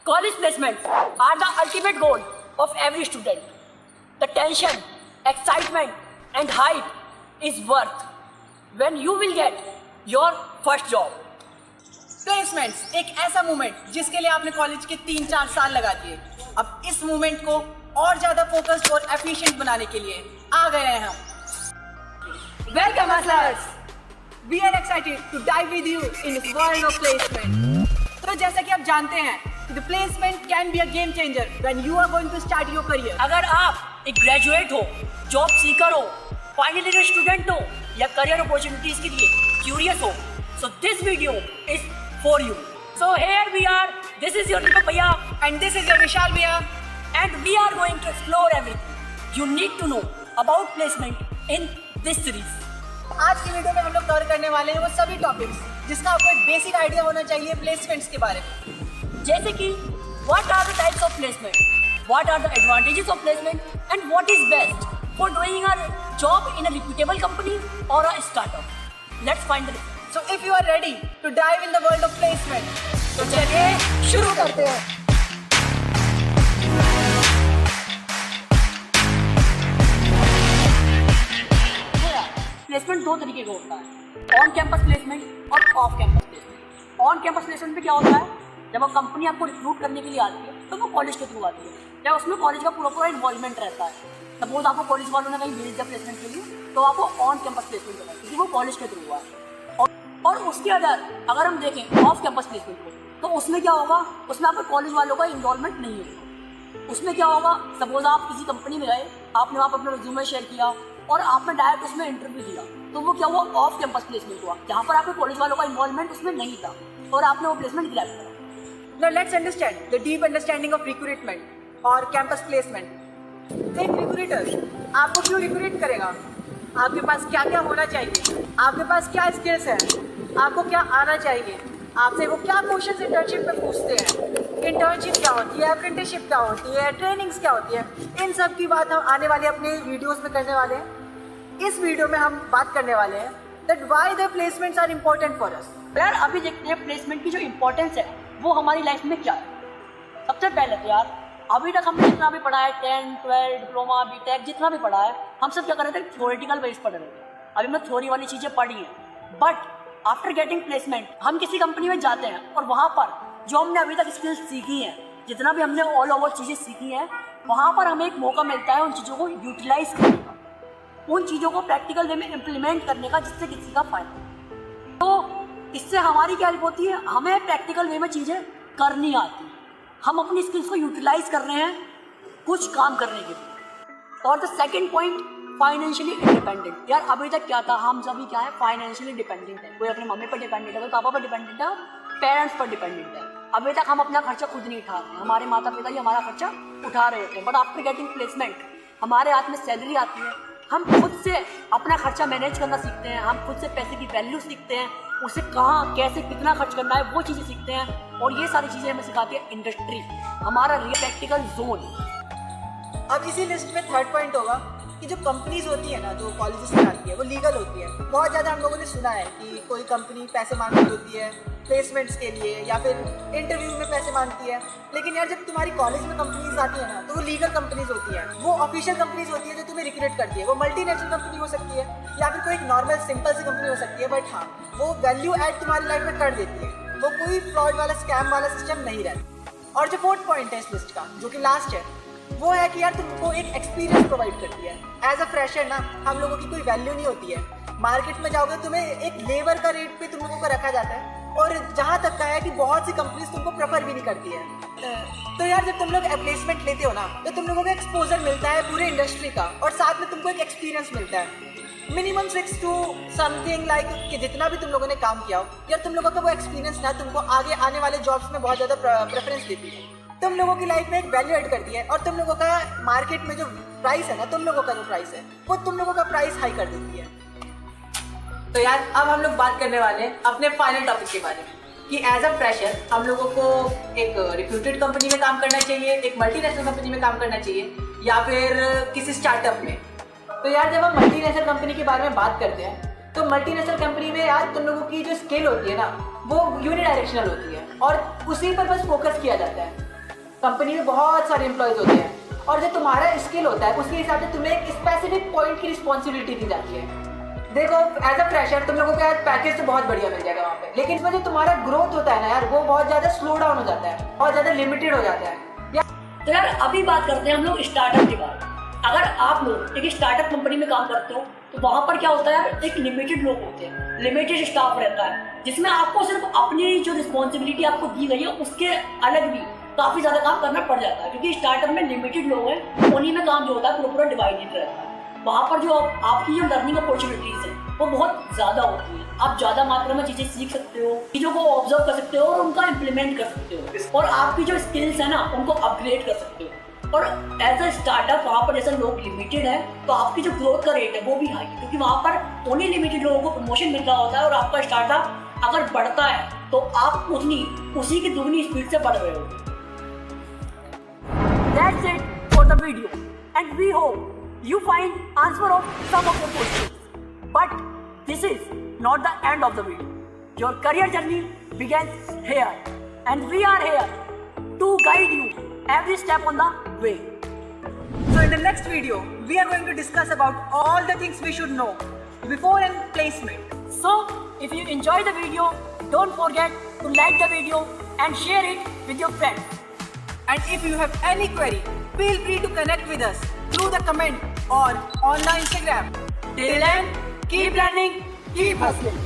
College placements are the ultimate goal of every student. The tension, excitement and hype is worth when you will get your first job. Placements एक ऐसा moment जिसके लिए आपने college के 3-4 साल लगा दिए। अब इस मोमेंट को और ज्यादा फोकस्ड और एफिशिएंट बनाने के लिए आ गए हैं हम। Welcome hustlers! We are excited to dive with you in this world of placement. तो जैसा कि आप जानते हैं कि the placement can be a game changer when you are going to start your career. अगर आप एक ग्रेजुएट हो, जॉब सीकर हो, फाइनल ईयर स्टूडेंट हो या करियर अपॉर्चुनिटीज के लिए क्यूरियस हो, so this video is for you. So here we are. This is your Deepak Bhaiya And this is your Vishal Bhaiya. and we are going to explore everything you need to know about placement in this series. आज की video में हम लोग cover करने वाले हैं वो सभी टॉपिक्स जिसका आपको एक बेसिक आइडिया होना चाहिए प्लेसमेंट्स के बारे में। जैसे कि what are the types of placement, what are the advantages of placement and what is best for doing a job in a reputable company or a startup. Let's find the difference. So if you are ready to dive in the world of placement, तो चलिए शुरू करते हैं। Placement दो तरीके का होता है, ऑन कैंपस प्लेसमेंट और off campus placement. On campus placement में क्या होता है, जब वो कंपनी आपको रिक्रूट करने के लिए आती है तो वो कॉलेज के थ्रू आती है, या उसमें कॉलेज का पूरा इन्वॉल्वमेंट रहता है। सपोज आपको कॉलेज वालों ने कहीं भेज दिया प्लेसमेंट के लिए तो आपको ऑन कैंपस प्लेसमेंट होगा क्योंकि वो कॉलेज के थ्रू हुआ है। और उसके अगर हम देखें ऑफ कैंपस प्लेसमेंट को, तो उसमें क्या होगा, उसमें आपके कॉलेज वालों का इन्वॉल्वमेंट नहीं होगा। उसमें क्या होगा, सपोज आप किसी कंपनी में गए, आपने वहाँ पर अपना रिज्यूमे शेयर किया और आपने डायरेक्ट उसमें इंटरव्यू दिया, तो वो क्या हुआ, ऑफ कैंपस प्लेसमेंट हुआ, जहाँ पर आपके कॉलेज वालों का इन्वॉल्वमेंट उसमें नहीं था और आपने वो प्लेसमेंट ग्रैब करा। now let's understand the deep understanding of recruitment और campus placement। एक रिक्रूटर आपको क्यों रिक्रूट करेगा, आपके पास क्या क्या होना चाहिए, आपके पास क्या स्किल्स है, आपको क्या आना चाहिए, आपसे वो क्या क्वेश्चंस इंटर्नशिप में पूछते हैं, इंटर्नशिप क्या होती है, अप्रेंटिसशिप क्या होती है, ट्रेनिंग्स क्या होती है, इन सब की बात हम आने वाले अपने वीडियोस में करने वाले हैं। इस वीडियो में हम बात करने वाले हैं that why the placements are important for us. यार अभी देखते हैं प्लेसमेंट की जो इंपॉर्टेंस है वो हमारी लाइफ में क्या है। सबसे पहले तो यार अभी तक हमने जितना भी पढ़ा है, 10, 12, डिप्लोमा, बीटेक जितना भी पढ़ा है, हम सब क्या कर रहे थे, थ्योरेटिकल बेस पढ़ रहे थे। अभी हमने थ्योरी वाली चीज़ें पढ़ी हैं, बट आफ्टर गेटिंग प्लेसमेंट हम किसी कंपनी में जाते हैं और वहाँ पर जो हमने अभी तक स्किल्स सीखी हैं, जितना भी हमने ऑल ओवर चीज़ें सीखी हैं, वहाँ पर हमें एक मौका मिलता है उन चीज़ों को यूटिलाइज करने का, उन चीज़ों को प्रैक्टिकल वे में इम्प्लीमेंट करने का, जिससे किसी का फायदा। तो इससे हमारी क्या हेल्प होती है, हमें प्रैक्टिकल वे में चीज़ें करनी आती है, हम अपनी स्किल्स को यूटिलाइज कर रहे हैं कुछ काम करने के लिए। और the second point, financially independent. यार अभी तक क्या था, हम सभी क्या है, फाइनेंशियली डिपेंडेंट है। कोई अपने मम्मी पर डिपेंडेंट है, कोई पापा पर डिपेंडेंट है, पेरेंट्स पर डिपेंडेंट है। अभी तक हम अपना खर्चा खुद नहीं उठा रहे, हमारे माता पिता ही हमारा खर्चा उठा रहे होते हैं। बट आफ्टर गेटिंग प्लेसमेंट हमारे हाथ में सैलरी आती है, हम खुद से अपना खर्चा मैनेज करना सीखते हैं, हम खुद से पैसे की वैल्यू सीखते हैं, उसे कहाँ कैसे कितना खर्च करना है वो चीज़ें सीखते हैं। और ये सारी चीज़ें हमें सिखाती है इंडस्ट्री, हमारा रियल प्रैक्टिकल जोन। अब इसी लिस्ट में थर्ड पॉइंट होगा कि जो कंपनीज होती है ना, जो कॉलेजेस में आती है, वो लीगल होती है। बहुत ज़्यादा हम लोगों ने सुना है कि कोई कंपनी पैसे मांगती होती है प्लेसमेंट्स के लिए या फिर इंटरव्यू में पैसे मांगती है, लेकिन यार जब तुम्हारी कॉलेज में कंपनीज आती है ना, तो वो लीगल कंपनीज होती है, वो ऑफिशियल कंपनीज होती है जो तुम्हें रिक्रूट करती है। वो मल्टीनेशनल कंपनी हो सकती है या फिर कोई एक नॉर्मल सिंपल सी कंपनी हो सकती है, बट हाँ वो वैल्यू ऐड तुम्हारी लाइफ में कर देती है, वो कोई फ्रॉड वाला स्कैम वाला सिस्टम नहीं रहता। और जो फोर्थ पॉइंट है इस लिस्ट का, जो कि लास्ट है, वो है कि यार तुमको एक एक्सपीरियंस प्रोवाइड करती है। एज अ फ्रेशर ना हम लोगों की कोई वैल्यू नहीं होती है, मार्केट में जाओगे तुम्हें एक लेबर का रेट पे तुम लोगों को रखा जाता है, और जहाँ तक का है कि बहुत सी कंपनीज तुमको प्रेफर भी नहीं करती है। तो यार जब तुम लोग प्लेसमेंट लेते हो ना, तो तुम लोगों को एक्सपोजर मिलता है पूरे इंडस्ट्री का, और साथ में तुमको एक एक्सपीरियंस मिलता है मिनिमम 6 to समथिंग लाइक कि जितना भी तुम लोगों ने काम किया हो, यार तुम लोगों का वो एक्सपीरियंस ना तुमको आगे आने वाले जॉब्स में बहुत ज़्यादा प्रेफरेंस देती है, तुम लोगों की लाइफ में एक वैल्यू ऐड करती है, और तुम लोगों का मार्केट में जो प्राइस है ना, तुम लोगों का जो प्राइस है वो तुम लोगों का प्राइस हाई कर देती है। तो यार अब हम लोग बात करने वाले हैं अपने फाइनल टॉपिक के बारे में कि एज अ फ्रेशर हम लोगों को एक रिप्यूटेड कंपनी में काम करना चाहिए, एक मल्टीनेशनल कंपनी में काम करना चाहिए, या फिर किसी स्टार्टअप में। तो यार जब हम मल्टीनेशनल कंपनी के बारे में बात करते हैं, तो मल्टीनेशनल कंपनी में यार तुम लोगों की जो स्किल होती है ना, वो यूनिडायरेक्शनल होती है और उसी पर बस फोकस किया जाता है। कंपनी में बहुत सारे एम्प्लॉयज होते हैं और जो तुम्हारा स्किल होता है उसके हिसाब से तुम्हें एक स्पेसिफिक पॉइंट की रिस्पॉन्सिबिलिटी दी जाती है। देखो एज अ फ्रेशर तुम लोगों को यार पैकेज तो बहुत बढ़िया मिल जाएगा वहाँ पे, लेकिन इसमें जो तुम्हारा ग्रोथ होता है ना यार, वो बहुत ज़्यादा स्लो डाउन हो जाता है, बहुत ज़्यादा लिमिटेड हो जाता है। तो यार अभी बात करते हैं हम लोग स्टार्टअप के बारे में। अगर आप लोग एक स्टार्टअप कंपनी में काम करते हो तो वहाँ पर क्या होता है यार, एक लिमिटेड लोग होते हैं, लिमिटेड स्टाफ रहता है, जिसमें आपको सिर्फ अपनी जो रिस्पॉन्सिबिलिटी आपको दी गई है उसके अलग भी काफ़ी ज़्यादा काम करना पड़ जाता है, क्योंकि स्टार्टअप में लिमिटेड लोग हैं, उन्हीं में काम जो होता है पूरा डिवाइडेड रहता है। वहाँ पर जो आपकी जो लर्निंग अपॉर्चुनिटीज़ है वो बहुत ज़्यादा होती है, आप ज़्यादा मात्रा में चीज़ें सीख सकते हो, चीज़ों को ऑब्जर्व कर सकते हो और उनका इम्प्लीमेंट कर सकते हो, और आपकी जो स्किल्स है ना उनको अपग्रेड कर सकते हो। और एज अ स्टार्टअप वहाँ पर जैसे लोग लिमिटेड है तो आपकी जो ग्रोथ का रेट है वो भी हाई है, क्योंकि वहाँ पर उन्हीं लिमिटेड लोगों को प्रमोशन मिल रहा होता है और आपका स्टार्टअप अगर बढ़ता है तो आप उसी की दुगनी स्पीड से बढ़ रहे हो। That's it for the video, and we hope you find answer of some of your questions. But this is not the end of the video. Your career journey begins here, and we are here to guide you every step on the way. So in the next video, we are going to discuss about all the things we should know before an placement. So, if you enjoy the video, don't forget to like the video and share it with your friends. And if you have any query, feel free to connect with us through the comment or on the Instagram. Till then, keep learning, keep hustling.